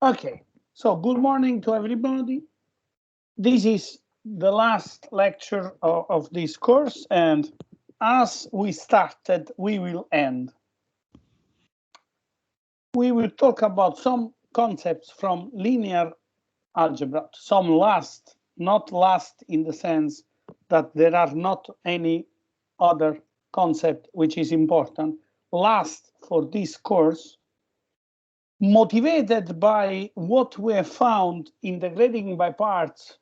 Okay, so good morning to everybody. This is the last lecture of this course, and as we started, we will end. We will talk about some concepts from linear algebra, some last, not last in the sense that there are not any other concept which is important, last for this course, motivated by what we have found integrating by parts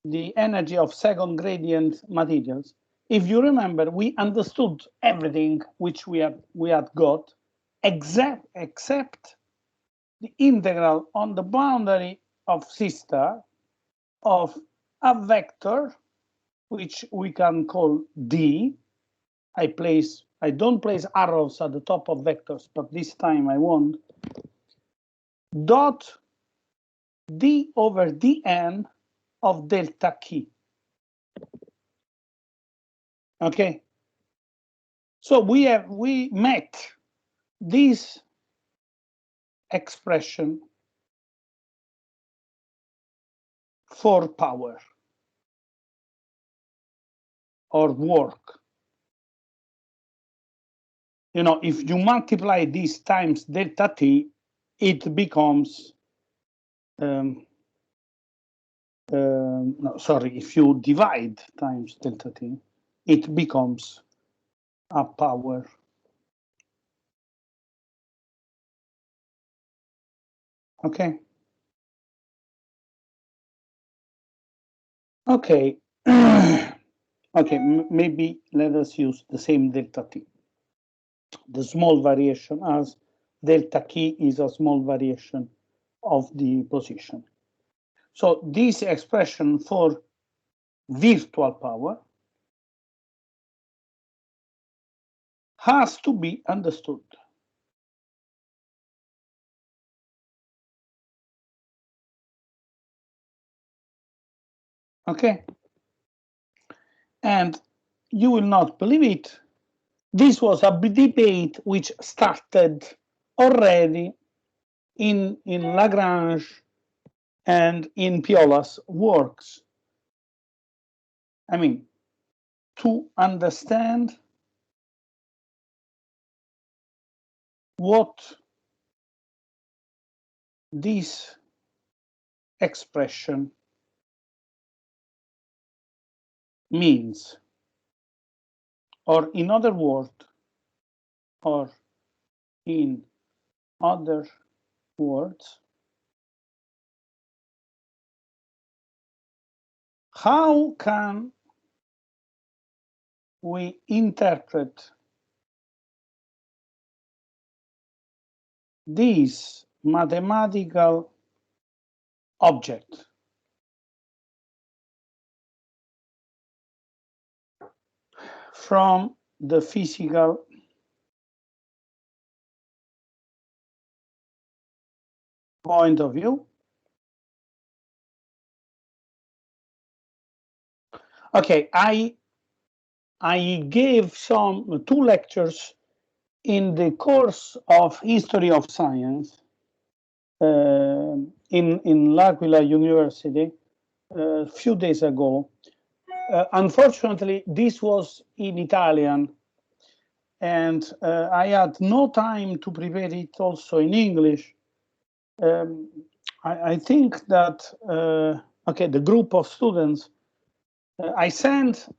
the energy of second gradient materials. If you remember, we understood everything which we had got, except the integral on the boundary of system of a vector, which we can call D. I don't place arrows at the top of vectors, but this time I won't. Dot d over dn of delta k. Okay, so we met this expression for power or work. You know, if you multiply this times delta t, it becomes no, sorry, if you divide times delta t, it becomes a power. Okay. Okay. Okay, maybe let us use the same delta t. The small variation as delta k is a small variation of the position. So this expression for virtual power has to be understood. Okay? And you will not believe it. This was a debate which started already in Lagrange and in Piola's works. I mean, to understand what this expression means, or in other words, or in other words, how can we interpret this mathematical object? From the physical point of view. Okay, I gave two lectures in the course of history of science in L'Aquila University a few days ago. Unfortunately, this was in Italian, and I had no time to prepare it also in English. I think that, okay, the group of students, I sent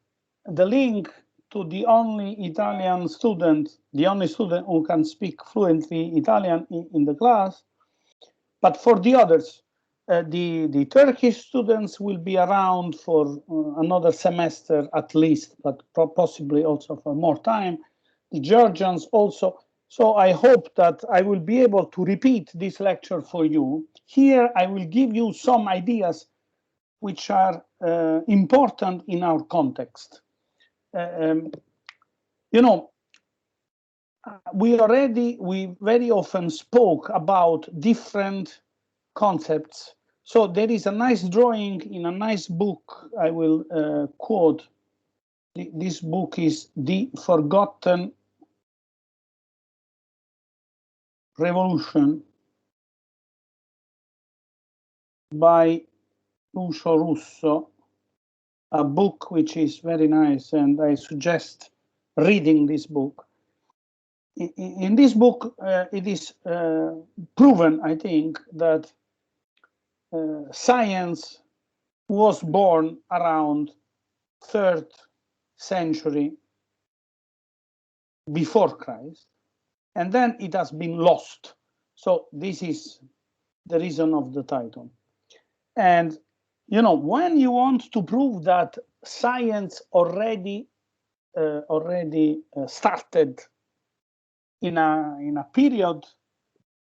the link to the only Italian student, the only student who can speak fluently Italian in the class. But for the others, the Turkish students will be around for another semester at least, but possibly also for more time. The Georgians also. So I hope that I will be able to repeat this lecture for you. Here I will give you some ideas which are important in our context. You know, we very often spoke about different concepts. So there is a nice drawing in a nice book. I will quote. This book is The Forgotten Revolution by Lucio Russo, a book which is very nice, and I suggest reading this book. In this book, it is proven, I think, that science was born around 3rd century before Christ, and then it has been lost. So this is the reason of the title. And you know, when you want to prove that science already started in a period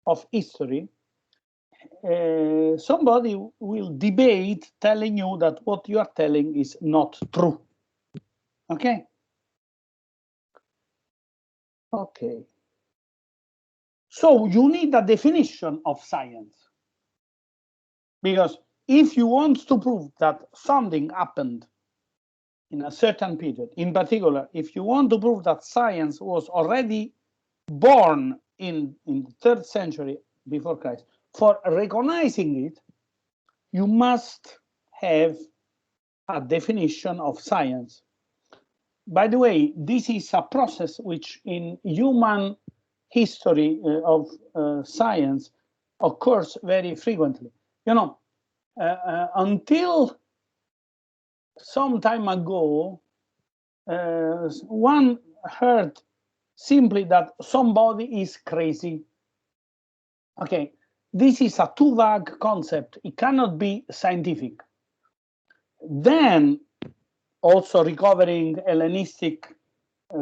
of history, somebody will debate telling you that what you are telling is not true. Okay? Okay. So you need a definition of science. Because if you want to prove that something happened in a certain period, in particular, if you want to prove that science was already born in the 3rd century before Christ, for recognizing it, you must have a definition of science. By the way, this is a process which in human history of science occurs very frequently. You know, until some time ago, one heard simply that somebody is crazy. Okay, this is a too vague concept. It cannot be scientific. Then, also recovering Hellenistic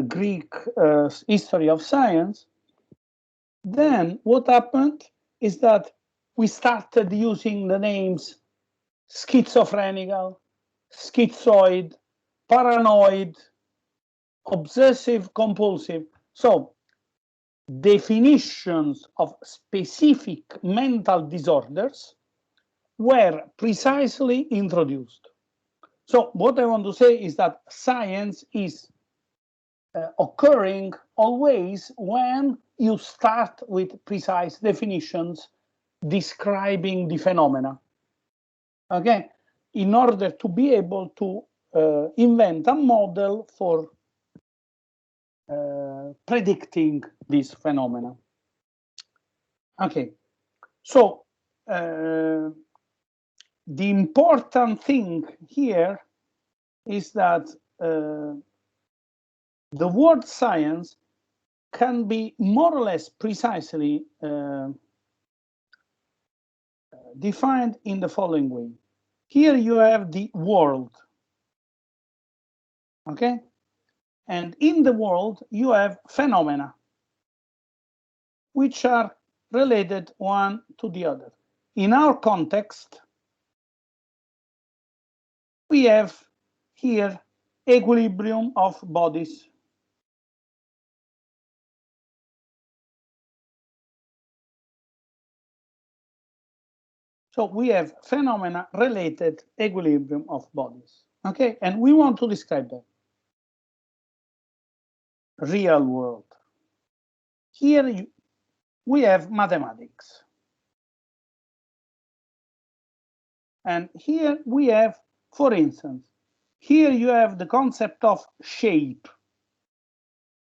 Greek history of science, then what happened is that we started using the names schizophrenic, schizoid, paranoid, obsessive compulsive. So definitions of specific mental disorders were precisely introduced. So what I want to say is that science is occurring always when you start with precise definitions describing the phenomena. Okay, in order to be able to invent a model for predicting this phenomena. Okay, so the important thing here is that the word science can be more or less precisely defined in the following way. Here you have the world, okay? And in the world you have phenomena, which are related one to the other. In our context, we have here equilibrium of bodies. So we have phenomena related equilibrium of bodies, okay? And we want to describe that. Real world. Here we have mathematics. And here we have, for instance, here you have the concept of shape.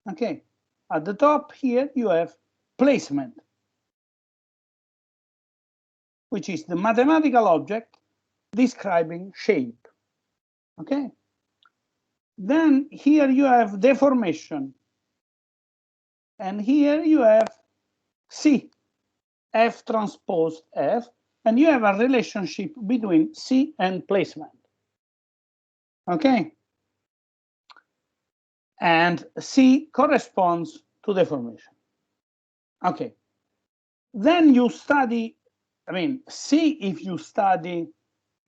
Okay, at the top here you have placement, which is the mathematical object describing shape. Okay, then here you have deformation, and here you have C, F transpose F, and you have a relationship between C and placement. Okay, and C corresponds to deformation. Okay, then you study, I mean, C if you study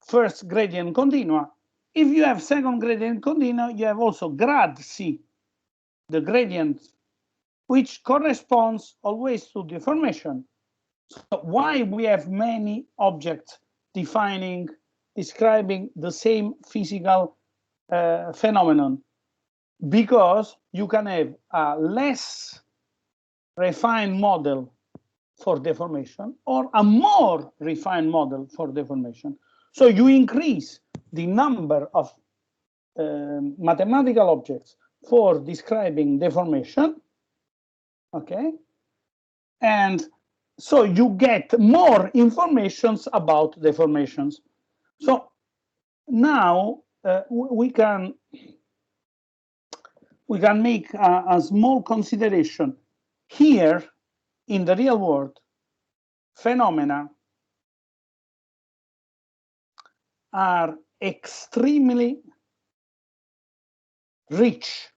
first gradient continua. If you have second gradient continua, you have also grad C, the gradient, which corresponds always to deformation. So why we have many objects describing the same physical phenomenon? Because you can have a less refined model for deformation or a more refined model for deformation. So you increase the number of mathematical objects for describing deformation, okay? And so you get more information about deformations. So now we can make a small consideration. Here in the real world, phenomena are extremely rich.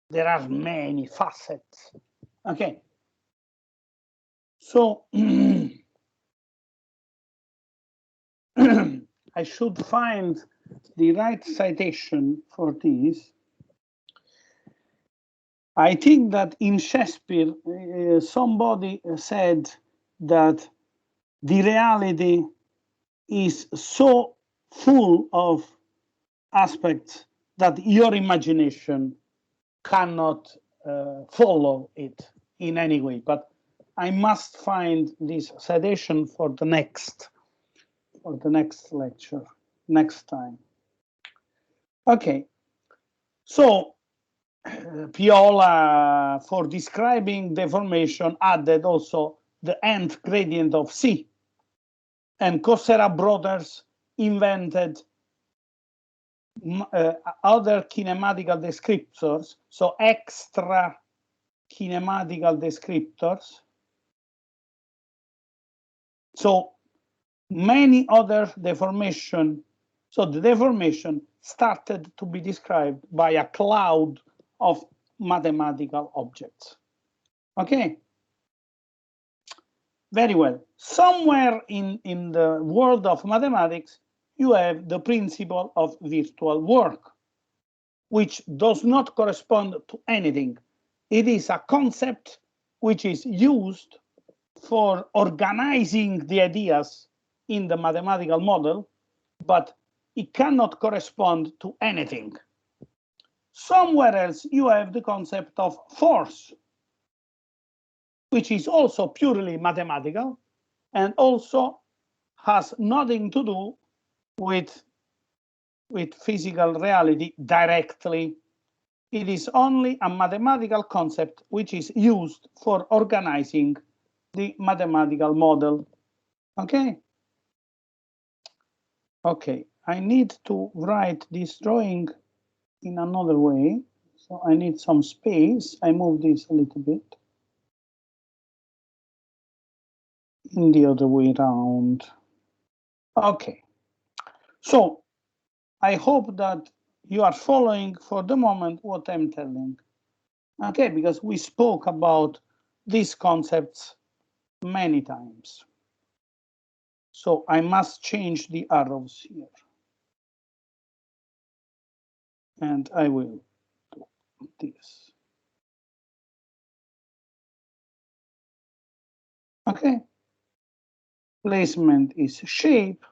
There are many facets. Okay. So I should find the right citation for this. I think that in Shakespeare, somebody said that the reality is so full of aspects that your imagination cannot follow it in any way. But I must find this citation for the next lecture, next time. Okay, so Piola, for describing deformation, added also the nth gradient of C. And Coursera brothers invented other kinematical descriptors, so extra kinematical descriptors. So many other deformation. So the deformation started to be described by a cloud of mathematical objects. Okay. Very well. Somewhere in the world of mathematics, you have the principle of virtual work, which does not correspond to anything. It is a concept which is used for organizing the ideas in the mathematical model, but it cannot correspond to anything. Somewhere else, you have the concept of force, which is also purely mathematical and also has nothing to do with physical reality directly. It is only a mathematical concept which is used for organizing the mathematical model. Okay? Okay, I need to write this drawing in another way. So I need some space. I move this a little bit. In the other way around. Okay. So I hope that you are following for the moment what I'm telling. Okay, because we spoke about these concepts many times. So I must change the arrows here. And I will do this. Okay. Placement is shape.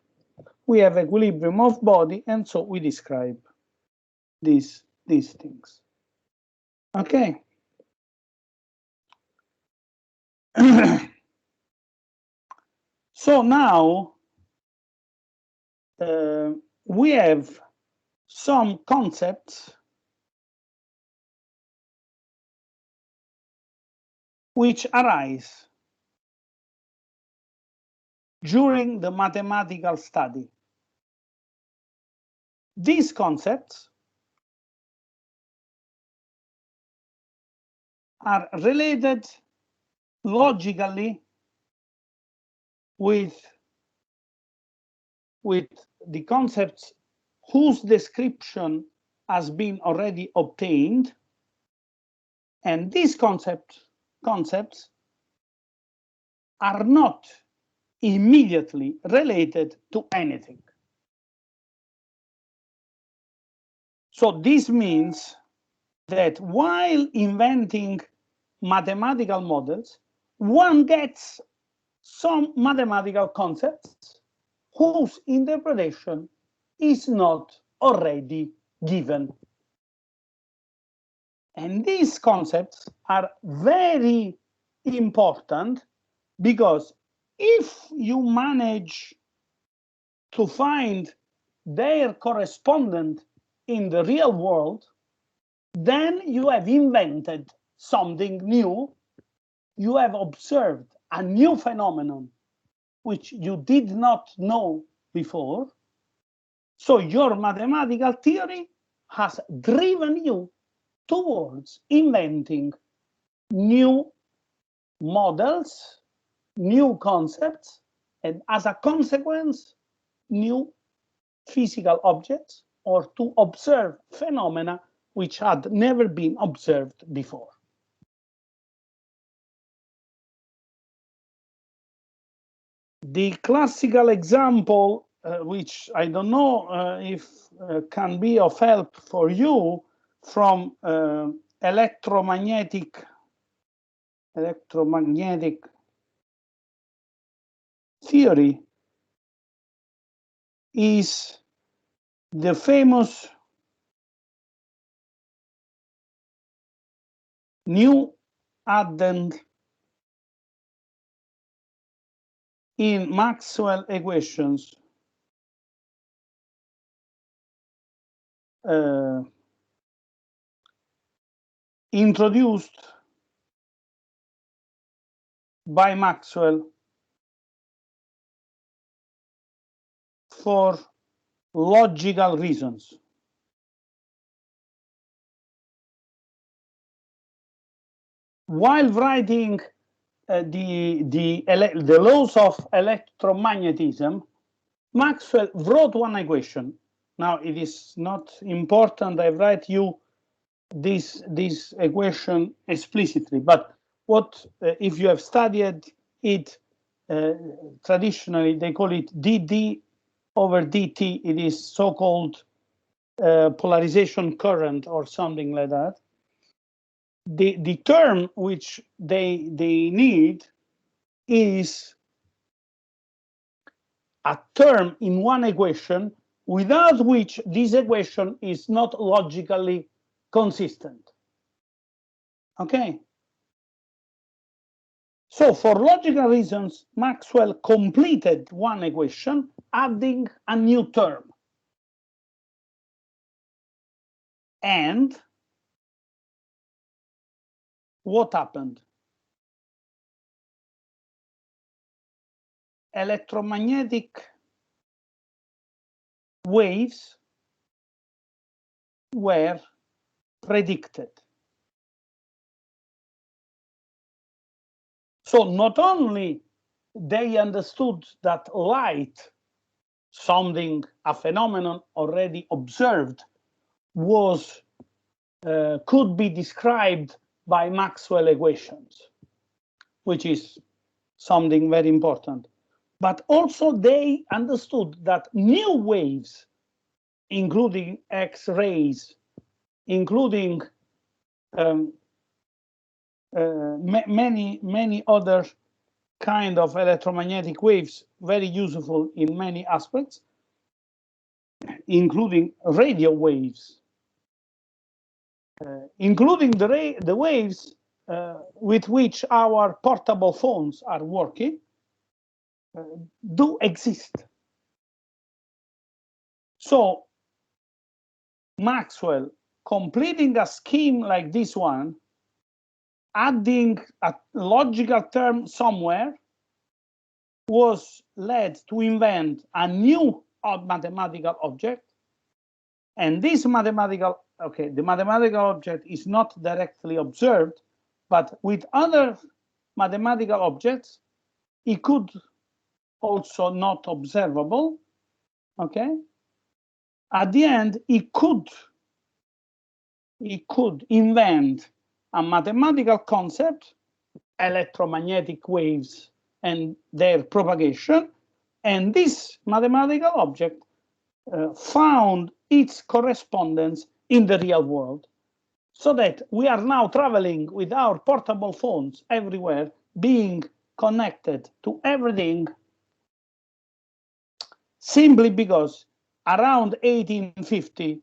We have equilibrium of body, and so we describe these things. Okay. So now we have some concepts which arise during the mathematical study. These concepts are related logically with the concepts whose description has been already obtained, and these concepts are not immediately related to anything. So this means that while inventing mathematical models, one gets some mathematical concepts whose interpretation is not already given. And these concepts are very important because if you manage to find their correspondent in the real world, then you have invented something new. You have observed a new phenomenon which you did not know before. So your mathematical theory has driven you towards inventing new models, new concepts, and as a consequence, new physical objects, or to observe phenomena which had never been observed before. The classical example, which I don't know if can be of help for you, from electromagnetic theory, is the famous new advent in Maxwell equations, introduced by Maxwell for logical reasons. While writing the laws of electromagnetism, Maxwell wrote one equation. Now, it is not important I write you this equation explicitly, but what if you have studied it, traditionally they call it dd over dt. It is so-called polarization current or something like that. The term which they need is a term in one equation without which this equation is not logically consistent. Okay? So for logical reasons, Maxwell completed one equation, adding a new term. And what happened? Electromagnetic waves were predicted. So not only they understood that light, something, a phenomenon already observed, was could be described by Maxwell equations, which is something very important. But also they understood that new waves, including X-rays, including many other kind of electromagnetic waves, very useful in many aspects, including radio waves, including the waves with which our portable phones are working, do exist. So Maxwell, completing a scheme like this one, adding a logical term somewhere, was led to invent a new mathematical object. And this mathematical, okay, the mathematical object is not directly observed, but with other mathematical objects, it could also not observable, okay? At the end, it could invent a mathematical concept, electromagnetic waves and their propagation, and this mathematical object found its correspondence in the real world, so that we are now traveling with our portable phones everywhere, being connected to everything, simply because around 1850,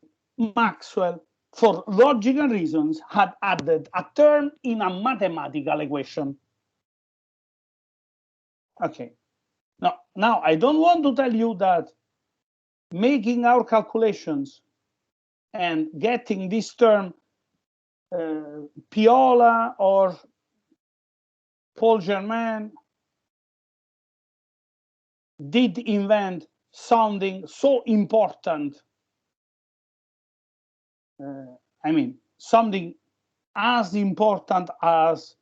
Maxwell, for logical reasons, had added a term in a mathematical equation. Okay. Now I don't want to tell you that making our calculations and getting this term Piola or Paul Germain did invent something so important. I mean, something as important as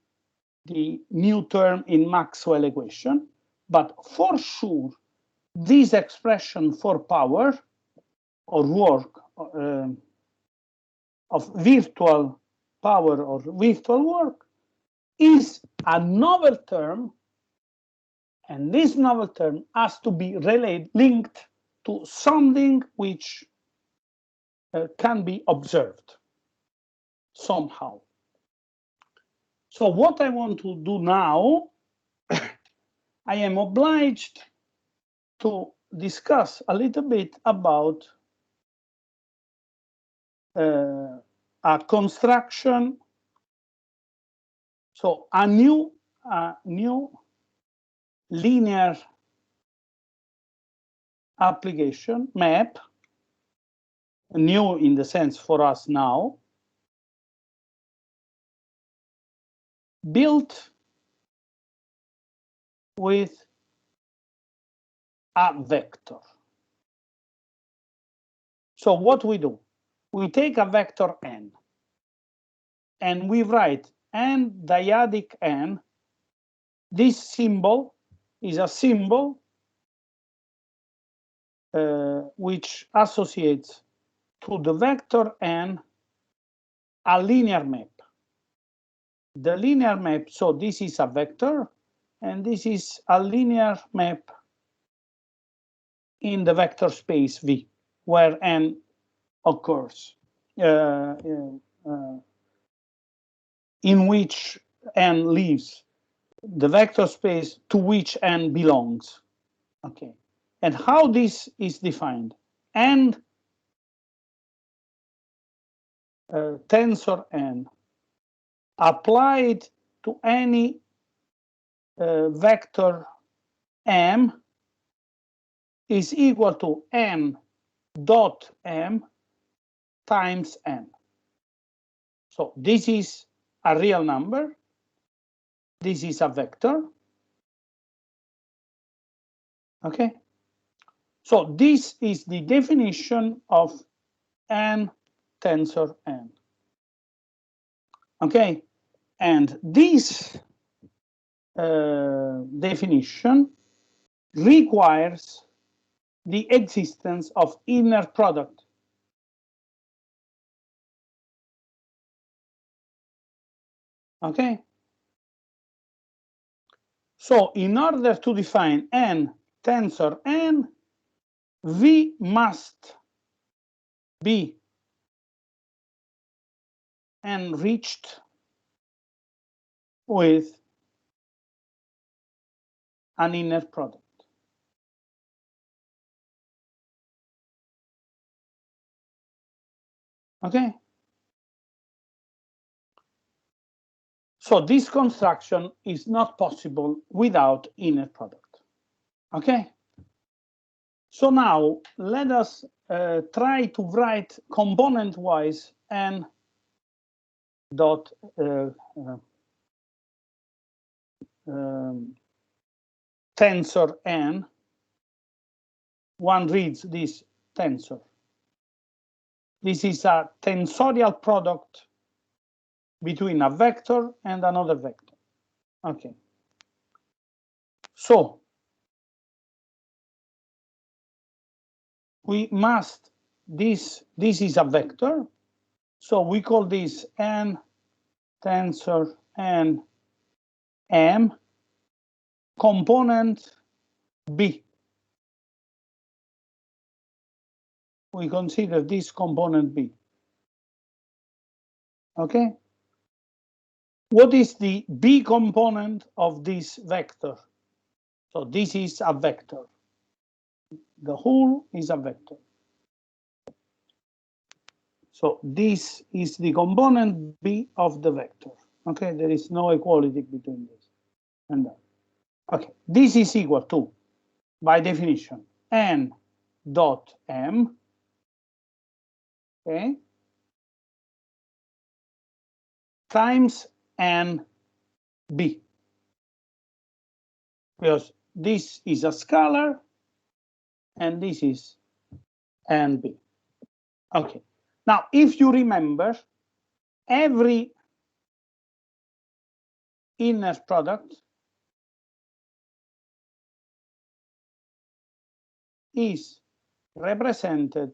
the new term in Maxwell equation, but for sure, this expression for power or work of virtual power or virtual work is a novel term, and this novel term has to be linked to something which can be observed somehow. So what I want to do now, I am obliged to discuss a little bit about a construction, so a new linear application map, new in the sense for us now, built with a vector. So what we do, we take a vector n and we write n dyadic n. This symbol is a symbol which associates to the vector n a linear map. The linear map, so this is a vector, and this is a linear map in the vector space V, where n occurs, in which n lives, the vector space to which n belongs. Okay, and how this is defined? N tensor n applied to any vector m is equal to n dot m times n. So this is a real number. This is a vector. Okay. So this is the definition of n tensor n. Okay. And this definition requires the existence of inner product. Okay. So in order to define n tensor n, V must be enriched with an inner product. Okay. So this construction is not possible without inner product. Okay. So now let us try to write component-wise n dot tensor n. One reads this tensor. This is a tensorial product between a vector and another vector. Okay. So we must, this is a vector. So we call this n tensor n m component B. We consider this component B. Okay. What is the B component of this vector? So this is a vector. The whole is a vector. So this is the component B of the vector. Okay, there is no equality between this and that. Okay, this is equal to, by definition, n dot m, okay, times n b, because this is a scalar and this is n b. Okay, now if you remember, every inner product is represented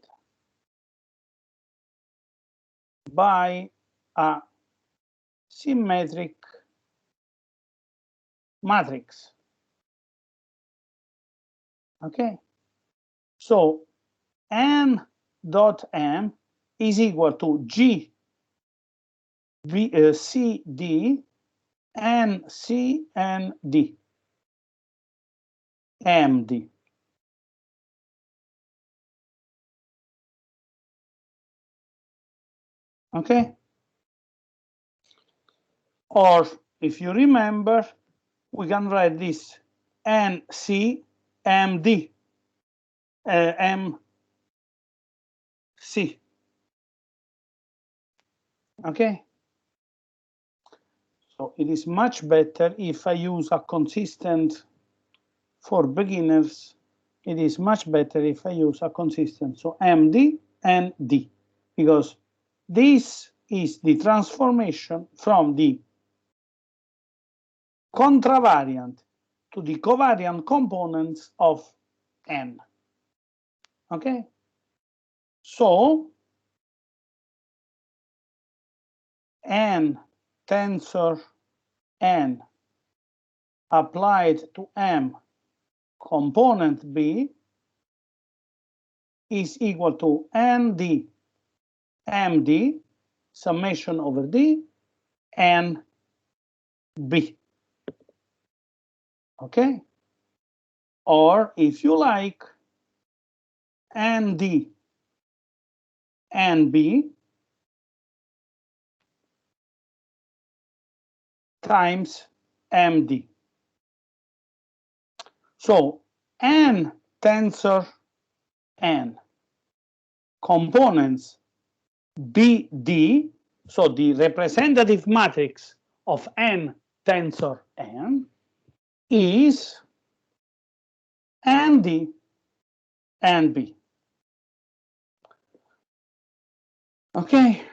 by a symmetric matrix. Okay, so n dot m is equal to g c d n c n d m d. Okay, or if you remember, we can write this n c m d m c. Okay, so it is much better if I use a consistent. For beginners, it is much better if I use a consistent, so MD and D, because this is the transformation from the contravariant to the covariant components of N. Okay, so N tensor N applied to M component B is equal to ND MD summation over D and B. Okay, or if you like, ND and B times MD. So N tensor N components BD, so the representative matrix of N tensor N is ND and B. Okay,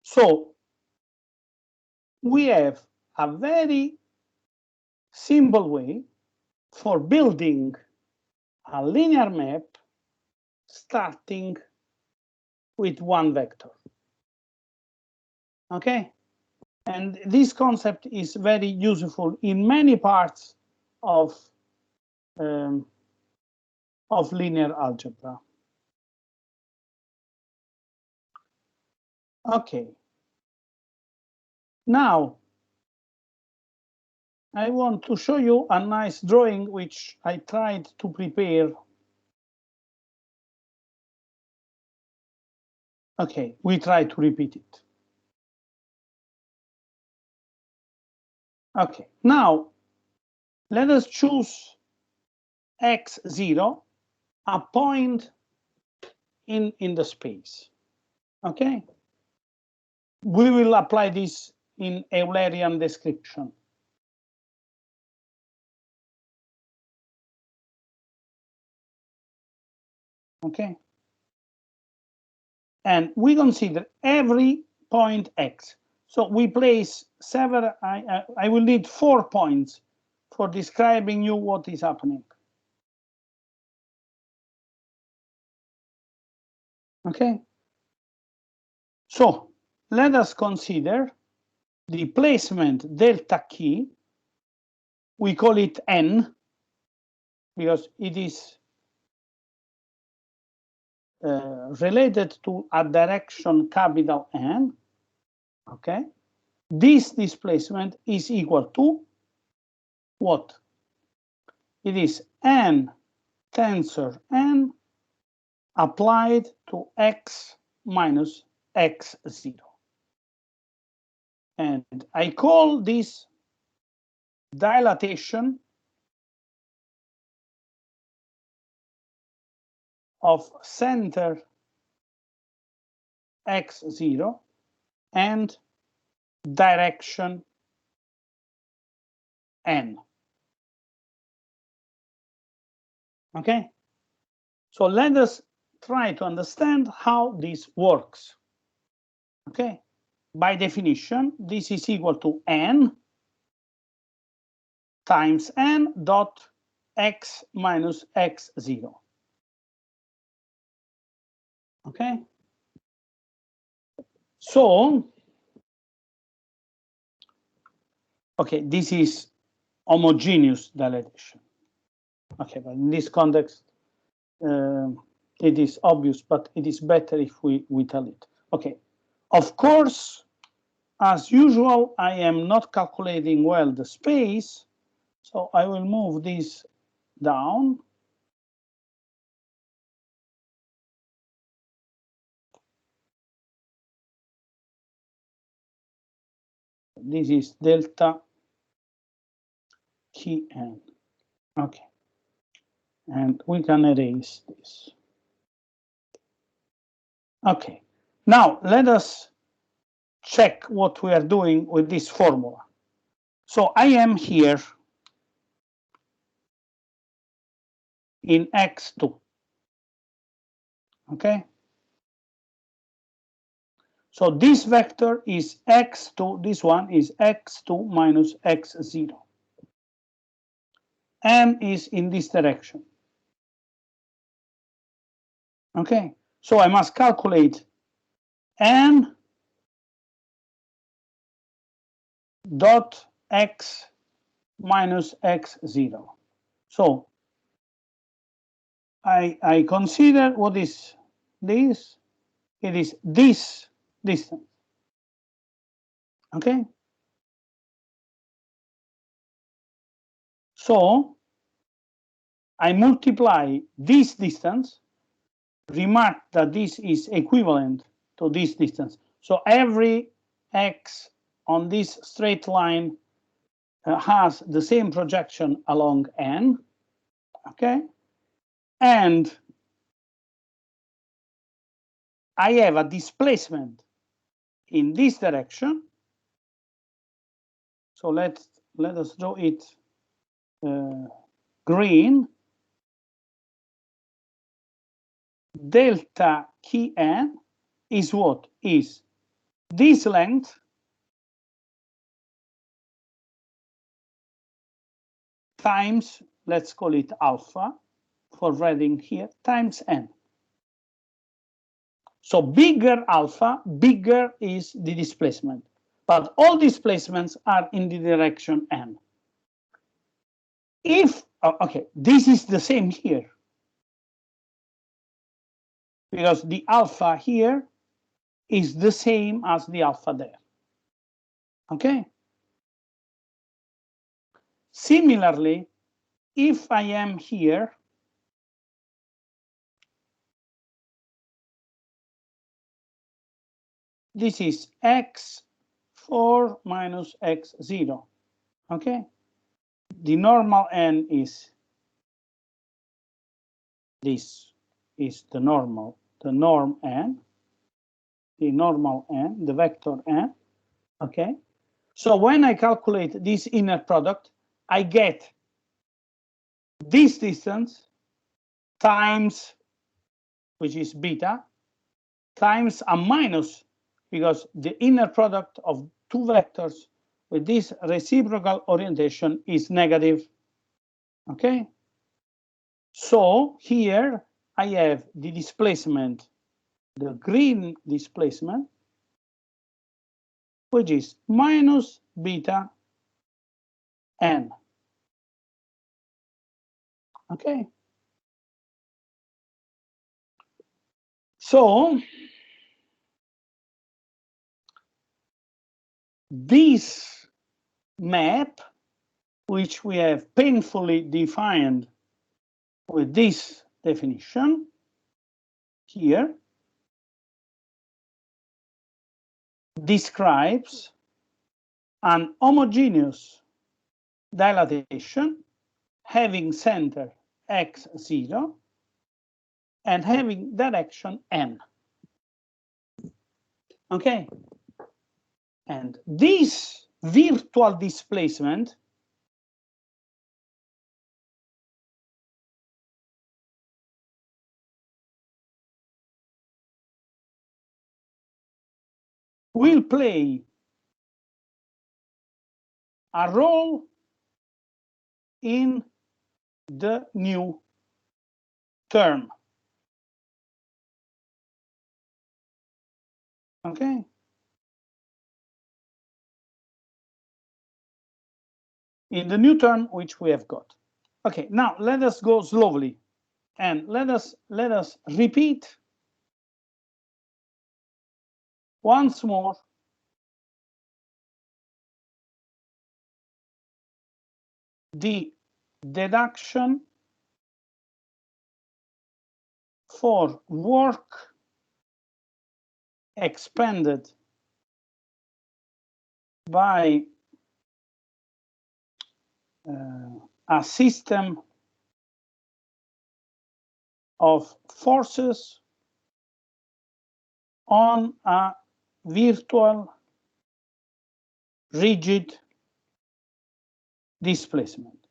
so we have a very simple way for building a linear map starting with one vector. Okay, and this concept is very useful in many parts of linear algebra. Okay, now I want to show you a nice drawing which I tried to prepare. Okay, we try to repeat it. Okay, now let us choose x0, a point in the space. Okay, we will apply this in Eulerian description. Okay, and we consider every point x. So we place several, I will need 4 points for describing you what is happening. Okay, so let us consider the placement delta key. We call it n because it is related to a direction capital N. Okay, this displacement is equal to what? It is n tensor n applied to x minus x0. And I call this dilatation of center x0 and direction n. Okay? So let us try to understand how this works. Okay? By definition, this is equal to n times n dot x minus x0. Okay? So, okay, this is homogeneous dilatation. Okay, but in this context, it is obvious, but it is better if we tell it. Okay, of course, as usual, I am not calculating well the space, so I will move this down. This is delta Kn. Okay, and we can erase this. Okay, now let us check what we are doing with this formula. So I am here in x2. Okay. So this vector is x2, this one is x2 minus x0. M is in this direction. Okay, so I must calculate n dot x minus x0. So I consider what is this? It is this distance. Okay. So I multiply this distance. Remark that this is equivalent to this distance. So every x on this straight line has the same projection along n. Okay. And I have a displacement in this direction. So let us draw it green. Delta Kn is what? Is this length times, let's call it alpha for writing here, times n. So bigger alpha, bigger is the displacement. But all displacements are in the direction n. If, okay, this is the same here. Because the alpha here is the same as the alpha there. Okay? Similarly, if I am here, this is x4 minus x0. Okay? The normal n is this is the norm n, the normal n, the vector n. Okay? So when I calculate this inner product, I get this distance times, which is beta, times a minus, because the inner product of two vectors with this reciprocal orientation is negative. Okay? So here I have the displacement, the green displacement, which is minus beta n. Okay? So this map, which we have painfully defined with this definition here, describes an homogeneous dilatation having center x0 and having direction n. Okay, and this virtual displacement will play a role in the new term. Okay. In the new term which we have got. Okay, now let us go slowly and let us repeat once more the deduction for work expended by a system of forces on a virtual rigid displacement.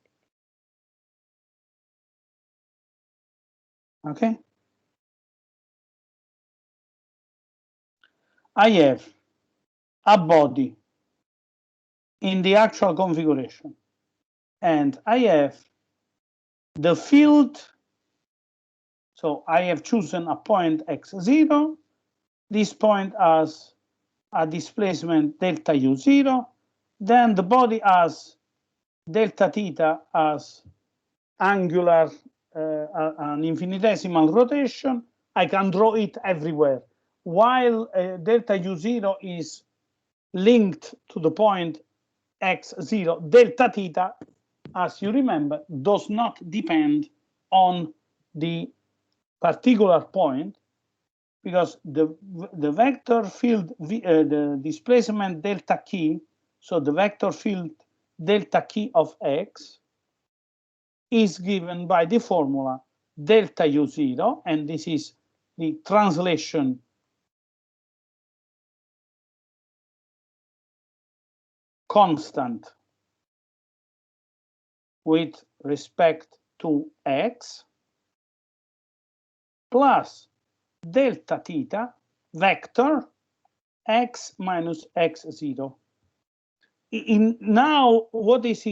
Okay? I have a body in the actual configuration, and I have the field. So I have chosen a point x0. This point has a displacement delta u0. Then the body has delta theta as angular, an infinitesimal rotation. I can draw it everywhere. While delta u0 is linked to the point x0, delta theta, as you remember, does not depend on the particular point, because the vector field, the displacement delta key, so the vector field delta key of x is given by the formula delta u0, and this is the translation constant with respect to x plus delta theta vector x minus x0. Now, what is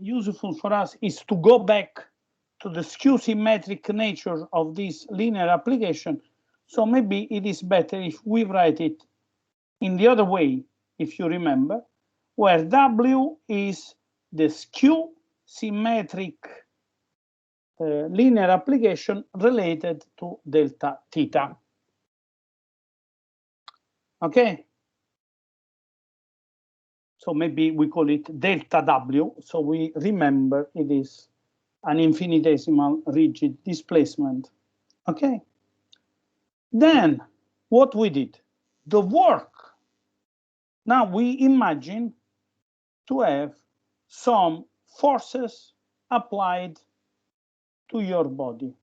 useful for us is to go back to the skew symmetric nature of this linear application. So maybe it is better if we write it in the other way, if you remember, where W is the skew symmetric linear application related to delta theta. Okay. So maybe we call it delta W, so we remember it is an infinitesimal rigid displacement. Okay. Then what we did, the work. Now we imagine to have some forces applied to your body.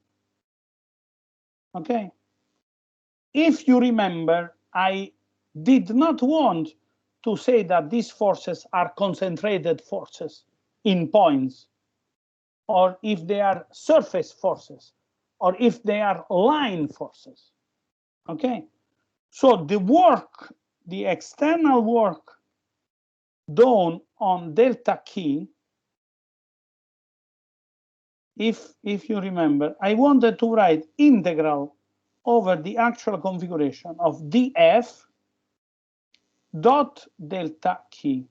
Okay. If you remember, I did not want to say that these forces are concentrated forces in points, or if they are surface forces, or if they are line forces. Okay, so the work, the external work done on delta key, if you remember, I wanted to write integral over the actual configuration of df dot delta key.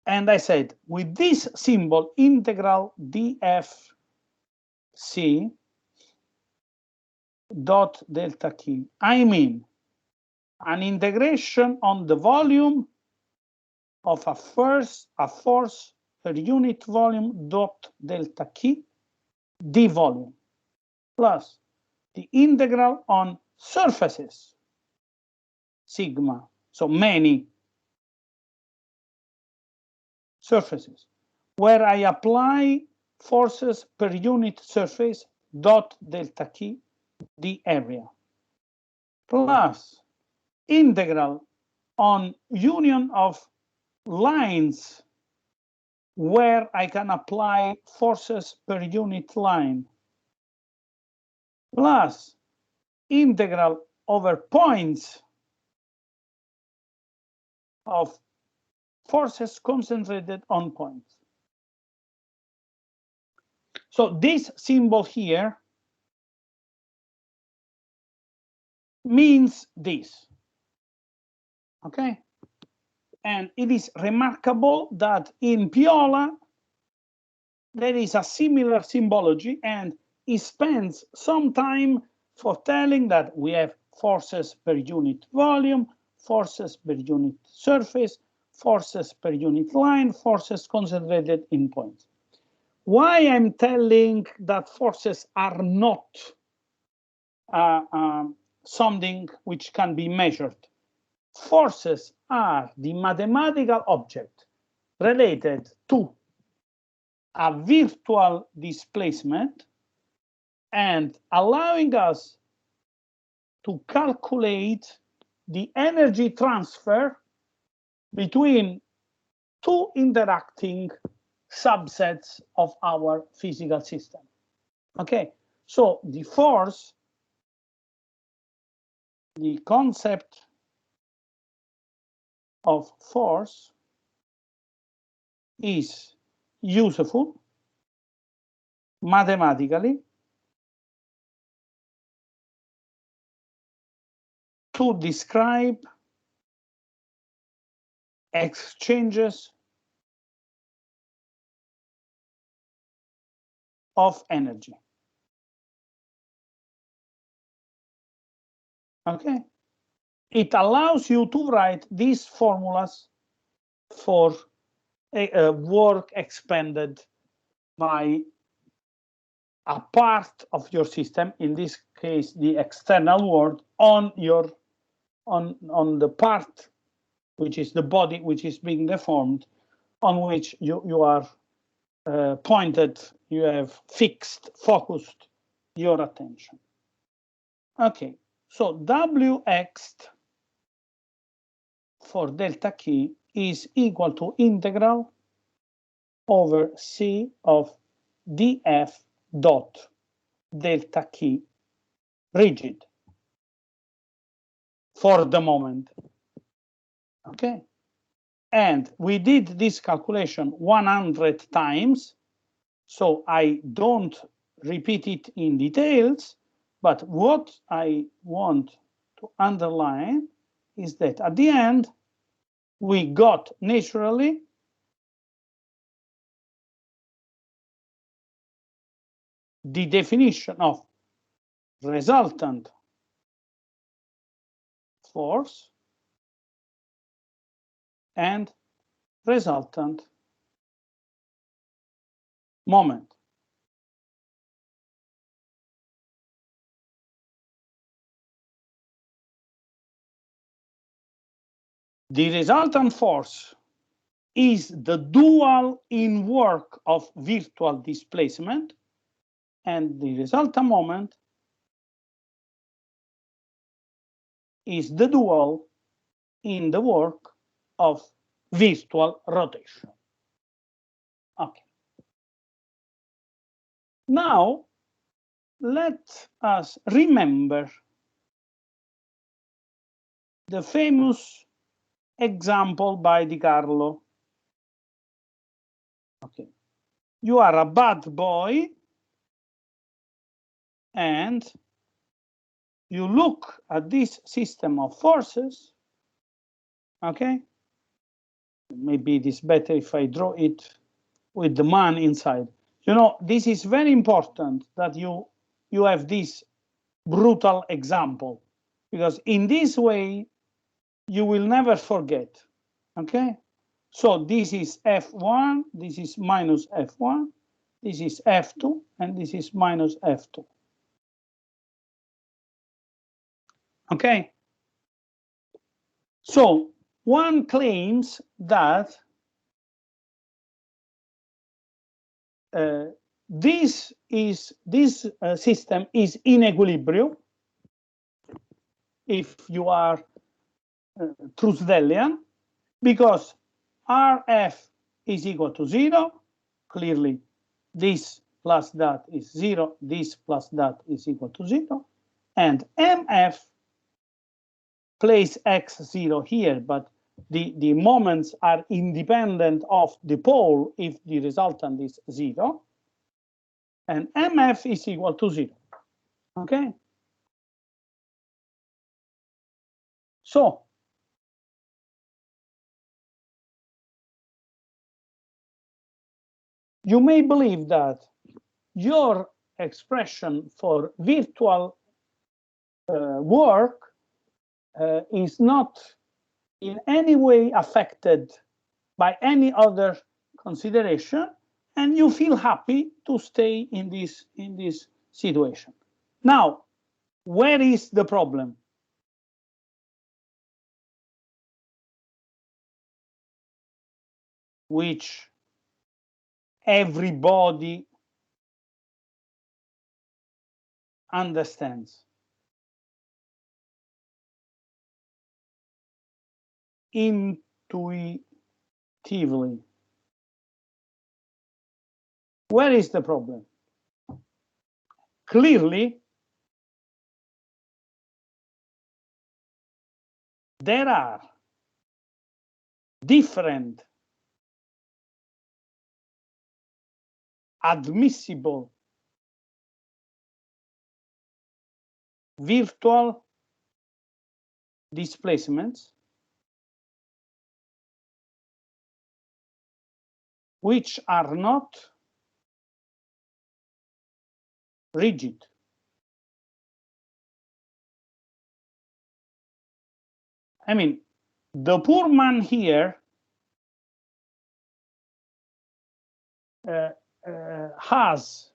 And I said, with this symbol, integral dfc dot delta key, I mean an integration on the volume of a force per unit volume dot delta key, d volume, plus the integral on surfaces, sigma, so many surfaces, where I apply forces per unit surface dot delta K, the area, plus integral on union of lines where I can apply forces per unit line, plus integral over points of forces concentrated on points. So this symbol here means this, okay? And it is remarkable that in Piola, there is a similar symbology, and he spends some time for telling that we have forces per unit volume, forces per unit surface, forces per unit line, forces concentrated in points. Why I'm telling that forces are not something which can be measured? Forces are the mathematical object related to a virtual displacement and allowing us to calculate the energy transfer between two interacting subsets of our physical system. Okay, so the force, the concept of force is useful mathematically to describe exchanges of energy. Okay, it allows you to write these formulas for a work expended by a part of your system, in this case the external world, on your on the part which is the body which is being deformed, on which you are pointed, you have fixed, focused your attention. Okay, so Wx for delta K is equal to integral over C of df dot delta K rigid for the moment. Okay, and we did this calculation 100 times, so I don't repeat it in details, but what I want to underline is that at the end, we got naturally the definition of resultant force and resultant moment. The resultant force is the dual in work of virtual displacement, and the resultant moment is the dual in the work of virtual rotation. Okay. Now, let us remember the famous example by Di Carlo. Okay. You are a bad boy and you look at this system of forces. Okay. Maybe it is better if I draw it with the man inside. You know, this is very important that you have this brutal example, because in this way you will never forget. Okay, so this is F1, this is minus F1, this is F2, and this is minus F2. Okay, so one claims that this system is in equilibrium if you are Truesdellian, because Rf is equal to 0. Clearly, this plus that is 0. This plus that is equal to 0. And Mf place x0 here, but the moments are independent of the pole if the resultant is 0. And Mf is equal to 0. Okay? So, you may believe that your expression for virtual work is not in any way affected by any other consideration, and you feel happy to stay in this situation. Now, where is the problem? Which everybody understands. Intuitively. Where is the problem? Clearly, there are different admissible virtual displacements which are not rigid. I mean, the poor man here has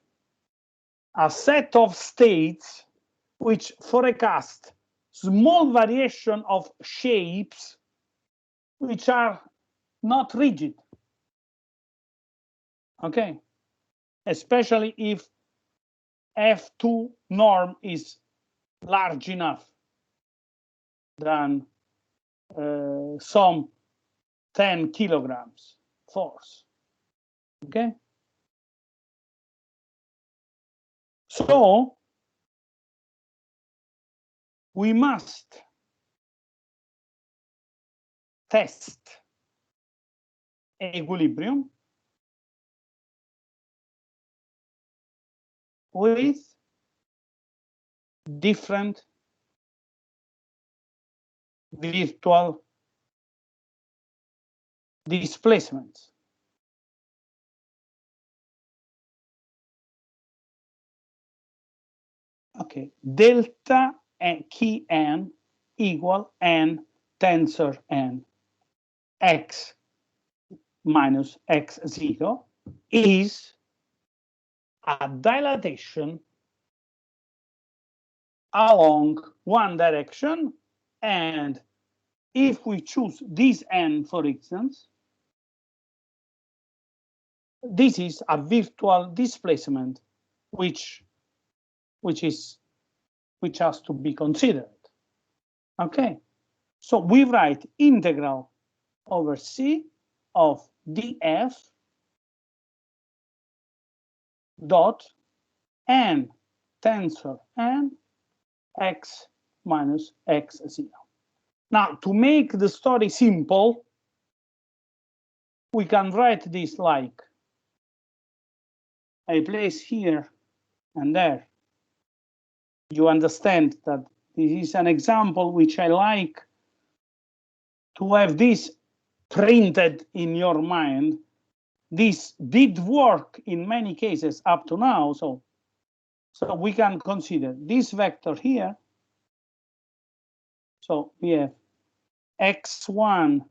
a set of states which forecast small variation of shapes which are not rigid. Okay, especially if F2 norm is large enough than some 10 kilograms force. Okay, so we must test equilibrium with different virtual displacements. Okay, delta and key n equal n tensor n x minus x0 is a dilatation along one direction, and if we choose this n, for instance, this is a virtual displacement which has to be considered. Okay, so we write integral over c of df dot n tensor n x minus x0. Now, to make the story simple, we can write this like I place here and there. You understand that this is an example which I like to have this printed in your mind. This did work in many cases up to now, so we can consider this vector here. So we have x1,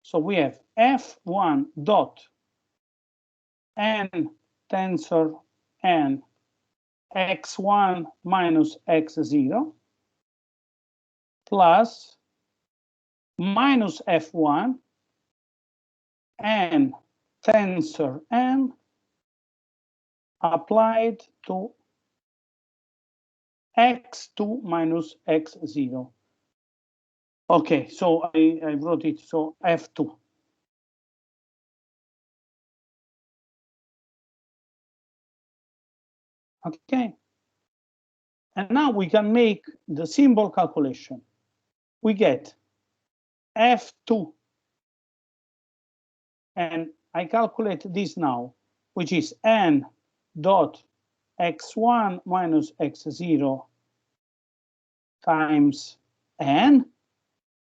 so we have f1 dot n tensor n x1 minus x0 plus minus f1 n tensor n applied to x2 minus x0. Okay, so I wrote it, so F2. Okay. And now we can make the symbol calculation. We get F2, and I calculate this now, which is n dot x1 minus x0 times n,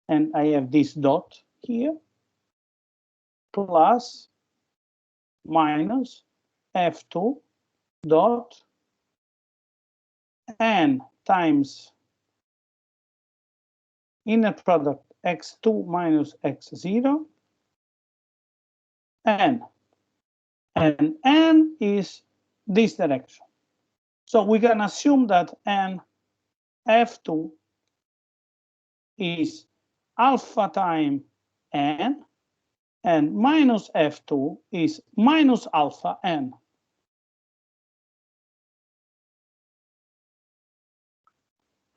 and I have this dot here, plus minus F2 dot n times inner product x2 minus x0 n, and n is this direction. So we can assume that n F2 is alpha time n, and minus F2 is minus alpha n.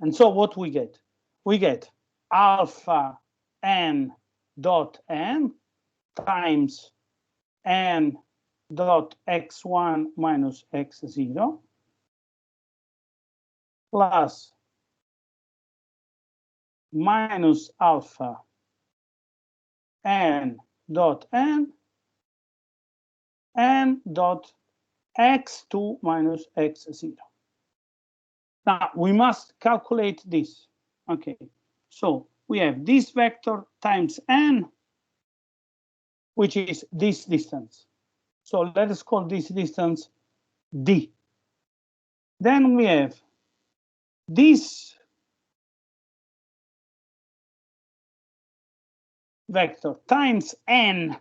And so what we get? We get alpha n dot n times n dot x1 minus x0 plus minus alpha n dot n dot x2 minus x0. Now we must calculate this. Okay, so we have this vector times n, which is this distance. So let us call this distance d. Then we have this vector times n.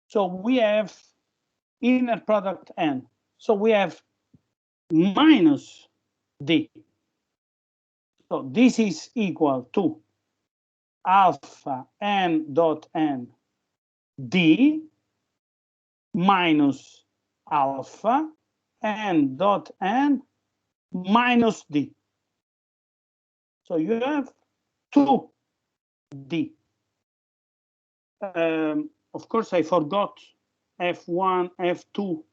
So we have inner product n. So we have minus d. So this is equal to alpha n dot n d minus alpha n dot n minus d. So you have 2d. Of course, I forgot f1, f2,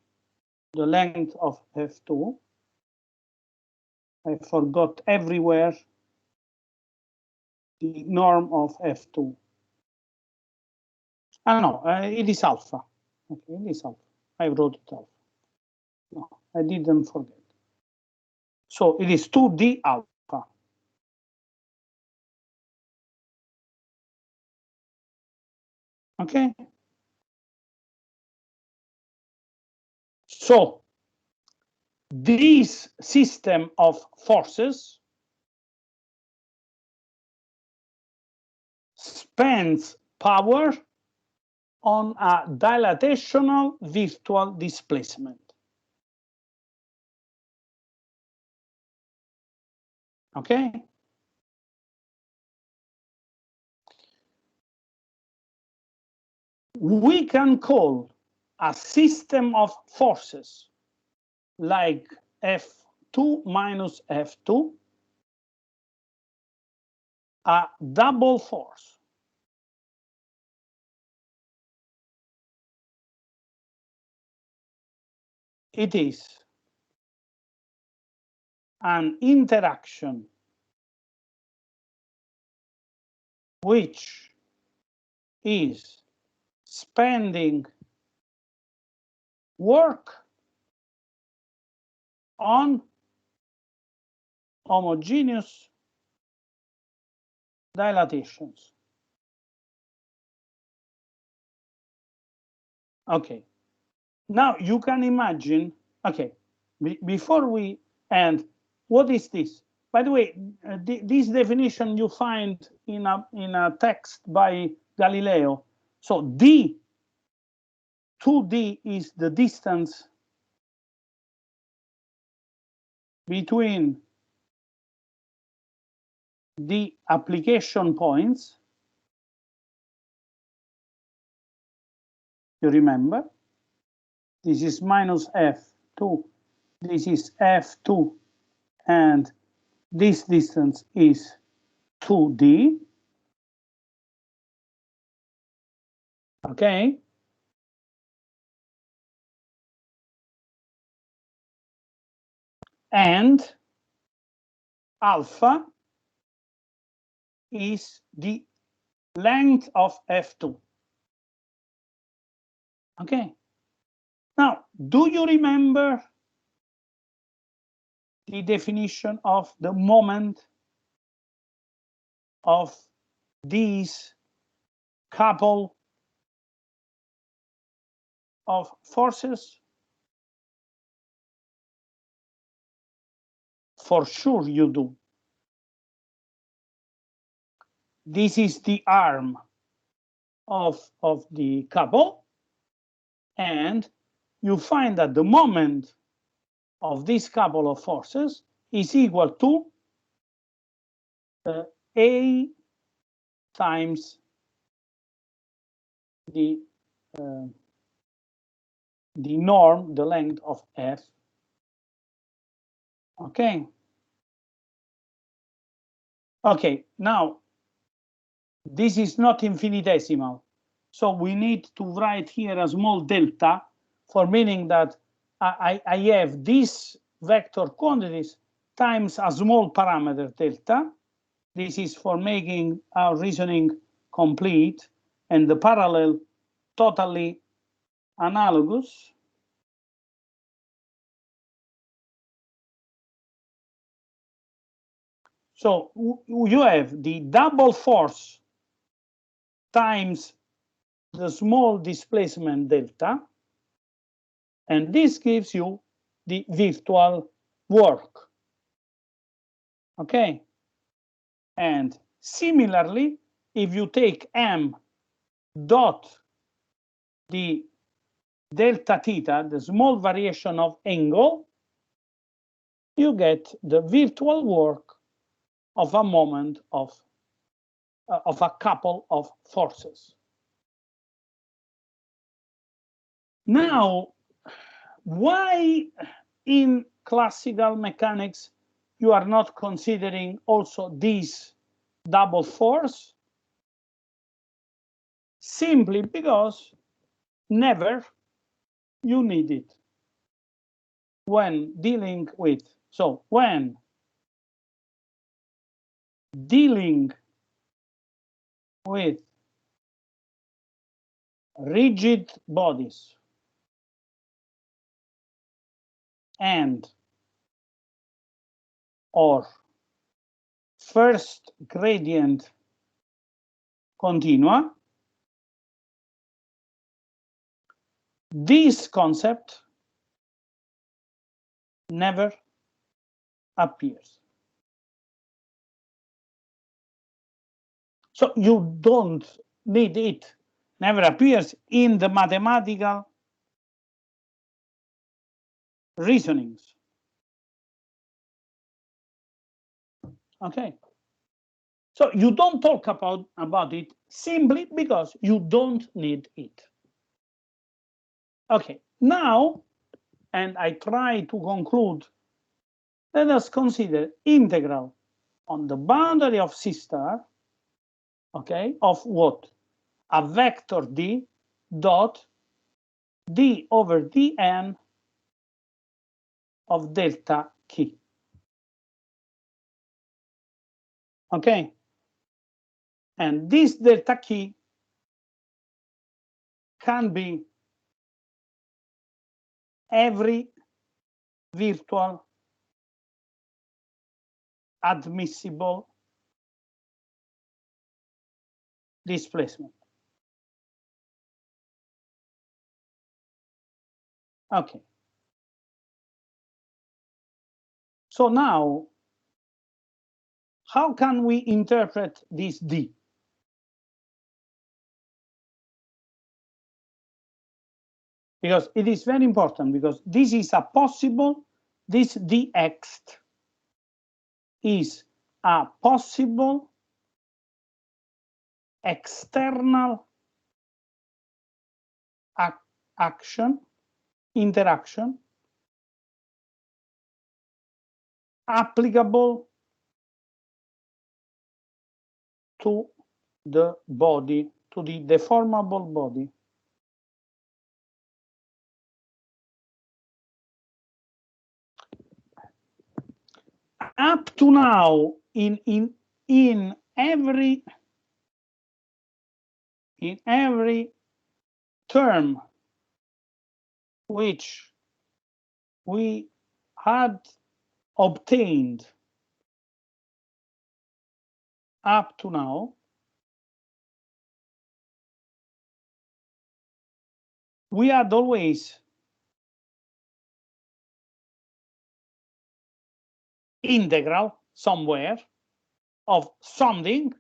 the length of f2. I forgot everywhere the norm of f2. Ah, no, it is alpha. Okay, it is alpha. I wrote it alpha. No, I didn't forget. So it is 2d alpha. Okay. So this system of forces spends power on a dilatational virtual displacement. Okay. We can call a system of forces like F2 minus F2 a double force. It is an interaction which is spending work on homogeneous dilatations. Okay, now you can imagine, okay, before we end, what is this? By the way, this definition you find in a text by Galileo. So d, 2d is the distance between the application points, you remember, This is minus F2. This is F2. And this distance is 2D. Okay. And alpha is the length of F2. Okay. Now, do you remember the definition of the moment of these couple of forces? For sure you do. This is the arm of the couple, and you find that the moment of this couple of forces is equal to A times the norm, the length of F. Okay. Okay, now this is not infinitesimal. So we need to write here a small delta for meaning that I have these vector quantities times a small parameter delta. This is for making our reasoning complete and the parallel totally analogous. So you have the double force times the small displacement delta, and this gives you the virtual work. Okay. And similarly, if you take m dot the delta theta, the small variation of angle, you get the virtual work of a moment of a couple of forces. Now, why in classical mechanics you are not considering also this double force? Simply because never you need it when dealing with, so when dealing with rigid bodies and or first gradient continua, this concept never appears. So you don't need it, never appears in the mathematical reasonings. Okay. So you don't talk about it simply because you don't need it. Okay, now, and I try to conclude, let us consider integral on the boundary of C star, okay, of what? A vector D dot D over dn of delta K. Okay, and this delta K can be every virtual admissible displacement. Okay. So now, how can we interpret this D? Because it is very important, because this is a possible, this dx is a possible external action interaction applicable to the body, to the deformable body. Up to now, in every term which we had obtained up to now, we had always integral somewhere of something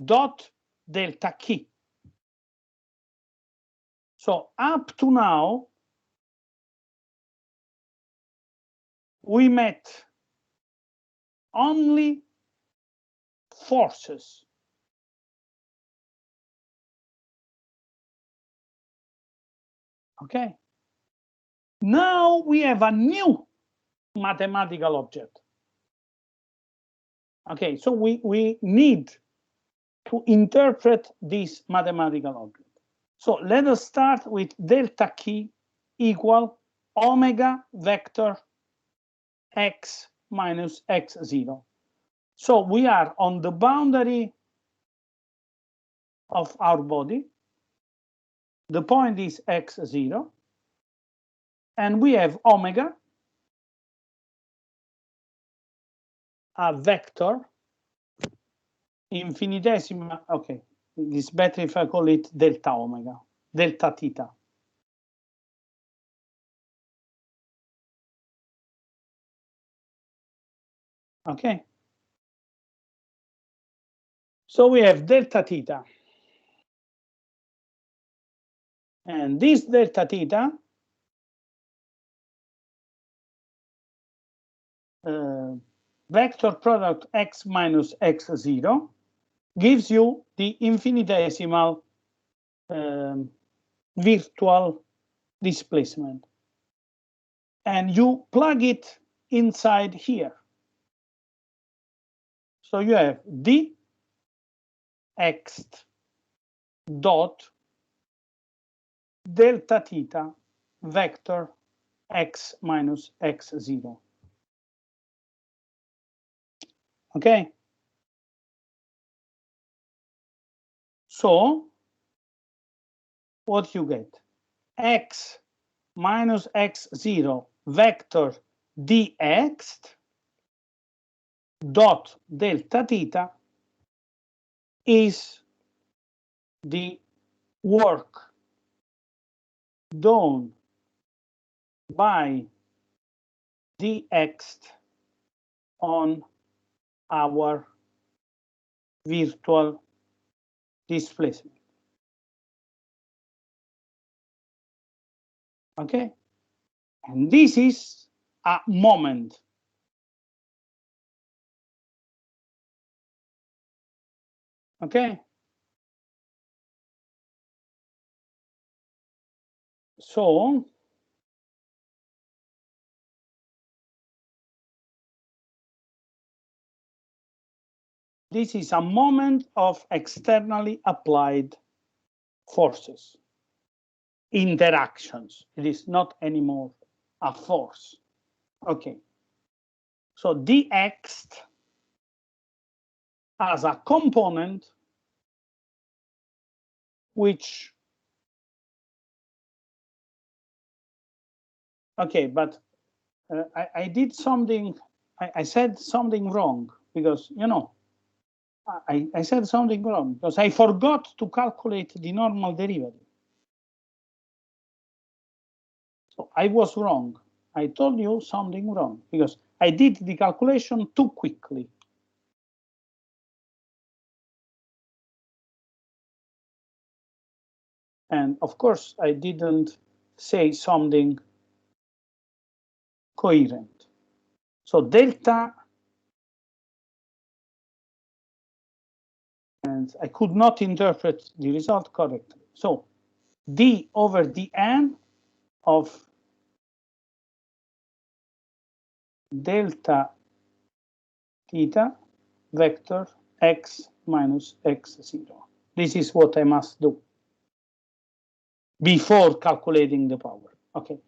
dot delta k. So up to now, we met only forces. Okay. Now we have a new mathematical object. Okay, so we need to interpret this mathematical object. So let us start with delta k equal omega vector x minus x0. So we are on the boundary of our body. The point is x0. And we have omega, a vector, infinitesimal. Okay, it's better if I call it delta omega, delta theta. Okay. So we have delta theta. And this delta theta vector product x minus x0 gives you the infinitesimal virtual displacement. And you plug it inside here. So you have dx dot delta theta vector x minus x0. Okay. So what you get? X minus x0 vector dx dot delta theta is the work done by dx on our virtual displacement. Okay, and this is a moment. Okay, so this is a moment of externally applied forces, interactions. It is not anymore a force. Okay, so dx as a component which, okay, but I did something, I said something wrong because, you know, I said something wrong because I forgot to calculate the normal derivative. So I was wrong. I told you something wrong because I did the calculation too quickly. And of course, I didn't say something coherent. So delta, and I could not interpret the result correctly. So d over dn of delta theta vector x minus x0. This is what I must do before calculating the power. Okay,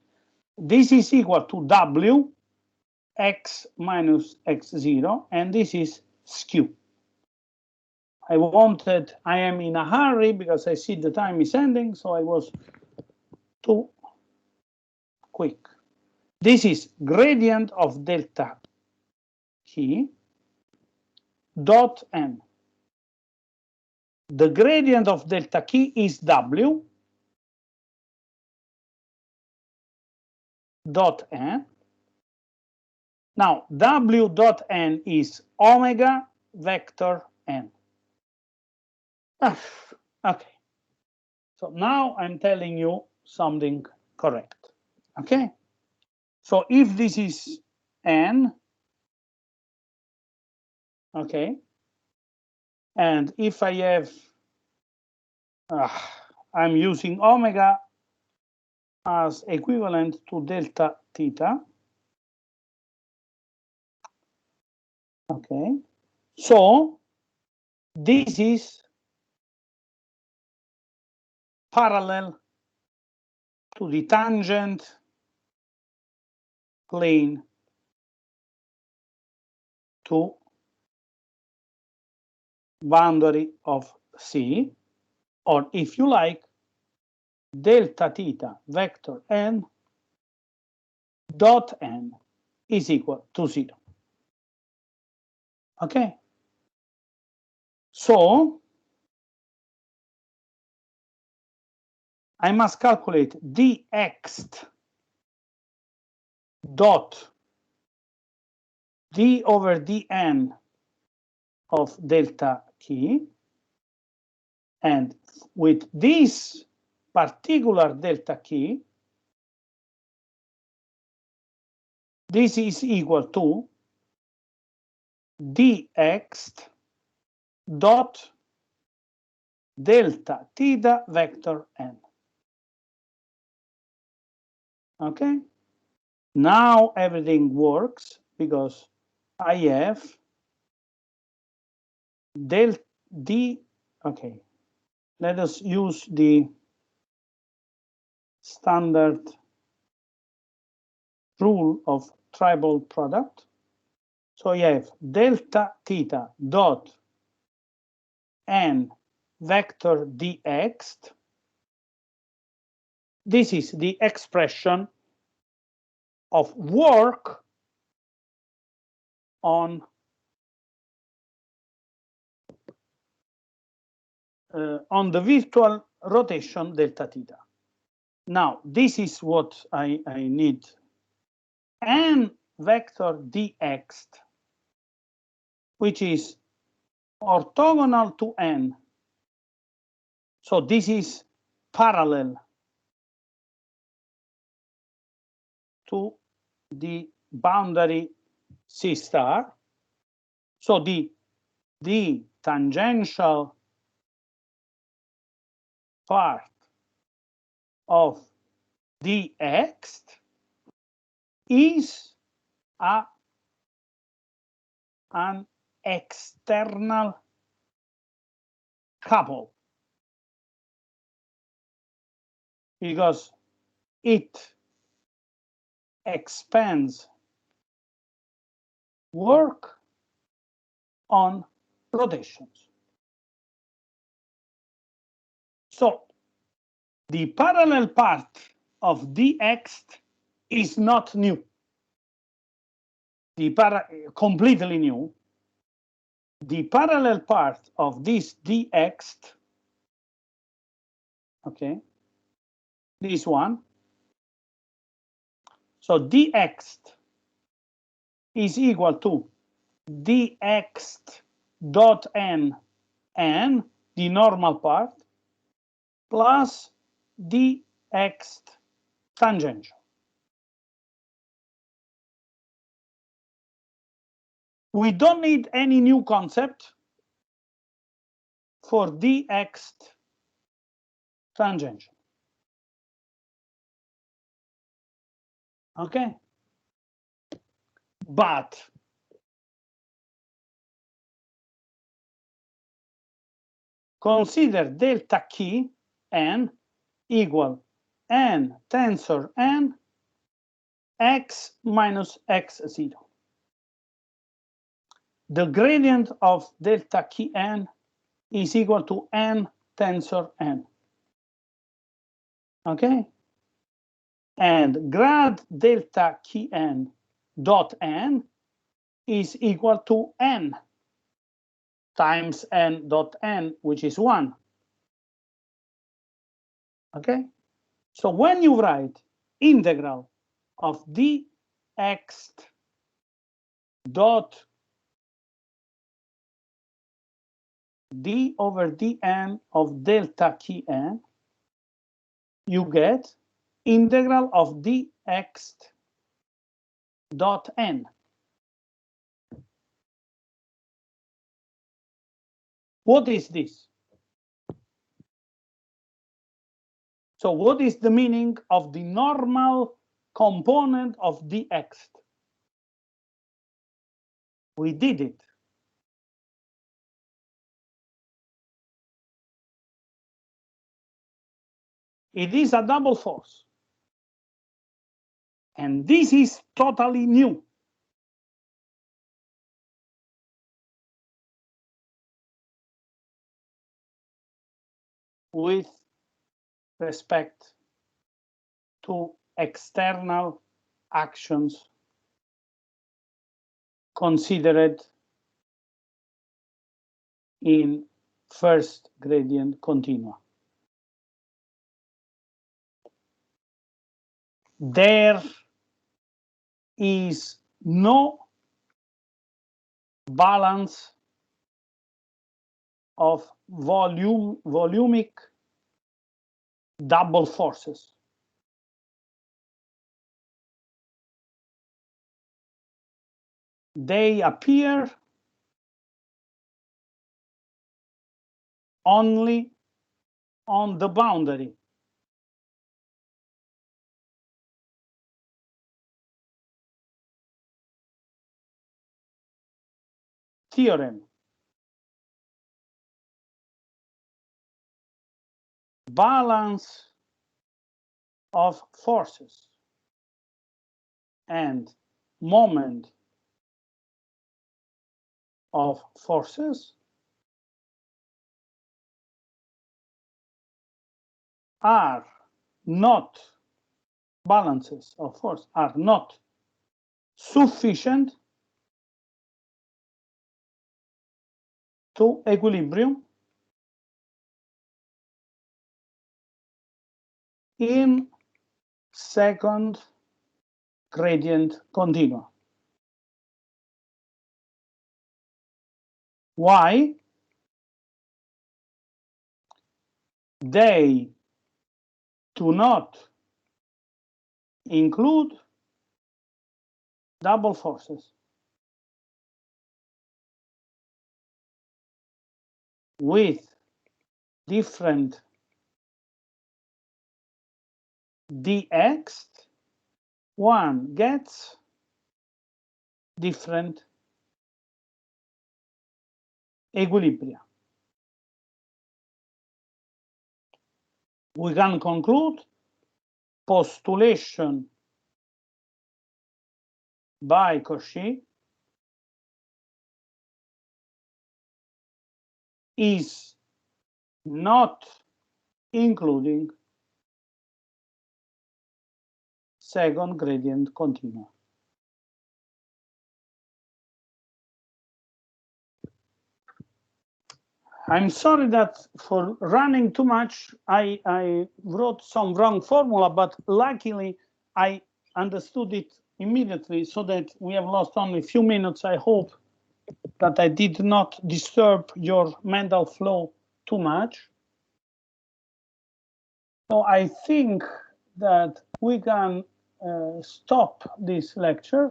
this is equal to w x minus x0, and this is skew. I am in a hurry because I see the time is ending, so I was too quick. This is gradient of delta t dot n. The gradient of delta t is w dot n. Now, w dot n is omega vector n. Okay. So now I'm telling you something correct. Okay. So if this is n, okay, and if I have, I'm using omega as equivalent to delta theta. Okay, so this is parallel to the tangent plane to boundary of C, or if you like, delta theta vector n dot n is equal to 0. Okay, so I must calculate dx dot d over dn of delta t, and with this particular delta t, this is equal to dx dot delta theta vector n. Okay, now everything works because I have del d. Okay, let us use the standard rule of tribal product. So you have delta theta dot n vector dx. This is the expression of work on the virtual rotation delta theta. Now, this is what I need. N vector dx, which is orthogonal to n. So this is parallel to the boundary C star. So the tangential part of dx is an external couple because it expands work on rotations. So the parallel part of dx is not new. Completely new. The parallel part of this dx, okay, this one. So dx is equal to dx dot n, the normal part, plus dx tangential. We don't need any new concept for dx tangential. Okay. but consider delta key n equal n tensor n x minus x0. The gradient of delta key n is equal to n tensor n. Okay? And grad delta key n dot n is equal to n times n dot n, which is 1. Okay? So when you write integral of dx dot d over dn of delta key n, you get integral of dx dot n. What is this? So what is the meaning of the normal component of dx? We did it. It is a double force. And this is totally new. With respect to external actions considered in first gradient continua. There is no balance of volumic double forces. They appear only on the boundary. Theorem. Balance of forces and moment of forces are not balances of force are not sufficient to equilibrium in second gradient continua. Why? They do not include double forces with different dx. One gets different equilibria. We can conclude postulation by Cauchy is not including second gradient continua. I'm sorry that for running too much, I wrote some wrong formula, but luckily I understood it immediately so that we have lost only a few minutes. I hope that I did not disturb your mental flow too much. So I think that we can stop this lecture.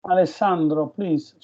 Alessandro, please